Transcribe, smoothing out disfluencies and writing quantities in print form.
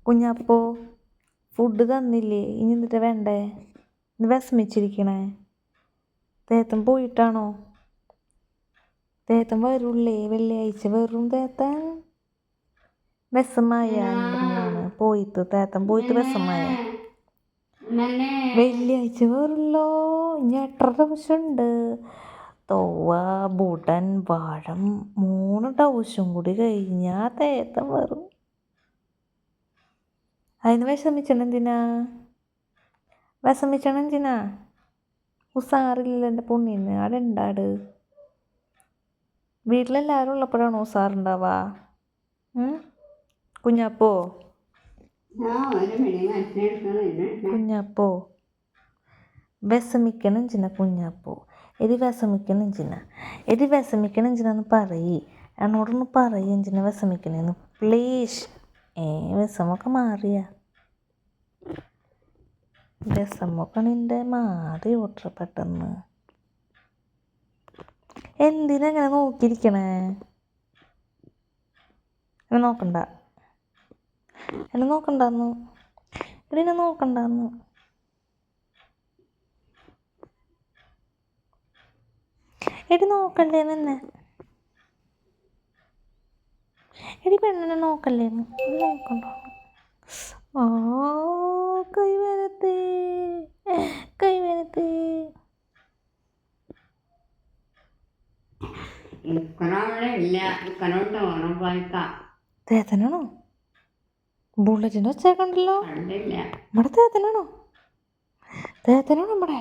കുഞ്ഞാപ്പോ food തന്നില്ലേ? ഇനി എന്നിട്ട് വേണ്ടേ? ഇത് വിഷമിച്ചിരിക്കണേ. തേത്തൻ പോയിട്ടാണോ? തേത്തൻ വരൂല്ലേ? വെള്ളിയാഴ്ച വരും തേത്തൻ. വിഷമായ എൻ്റെ മോന് പോയിട്ട്, തേത്തൻ പോയിട്ട് വിഷമായ. വെള്ളിയാഴ്ച വരല്ലോ. ഇനി 8 ദിവസമുണ്ട്. തോവ, ബുധൻ, വാഴം 3 ദിവസം കൂടി കഴിഞ്ഞാൽ തേത്തൻ വരും. അതിന് വിഷമിച്ചണെന്തിനാ? ഉസാറില്ല എൻ്റെ പൊണ്ണിന്. അവിടെ ഉണ്ടാട്. വീട്ടിലെല്ലാവരും ഉള്ളപ്പോഴാണോ ഉസാറുണ്ടാവുക? കുഞ്ഞാപ്പോ വിഷമിക്കണെഞ്ചിന കുഞ്ഞാപ്പോ? എരി വിഷമിക്കണെഞ്ചിനെന്ന് പറയ്. എന്നോടൊന്ന് പറയ് എന്തിനാ വിഷമിക്കണേന്ന് പ്ലീസ്. വിഷമൊക്കെ മാറിയ? വിഷമൊക്കെ നിൻ്റെ മാറി ഓട്ടർ പെട്ടെന്ന്. എന്തിനാ ഇങ്ങനെ നോക്കിയിരിക്കണേ? എന്നെ നോക്കണ്ടാന്ന്. എടി നോക്കണ്ടേന്ന്. എടി പെണ്ണിനെ നോക്കല്ലേന്ന്. നോക്കണ്ട. കൈ വരത്തേ. തേത്തനാണോ? ബുള്ളറ്റിൻ്റെ വെച്ചേക്കണ്ടല്ലോ. നമ്മുടെ തേത്തനാണോ നമ്മുടെ?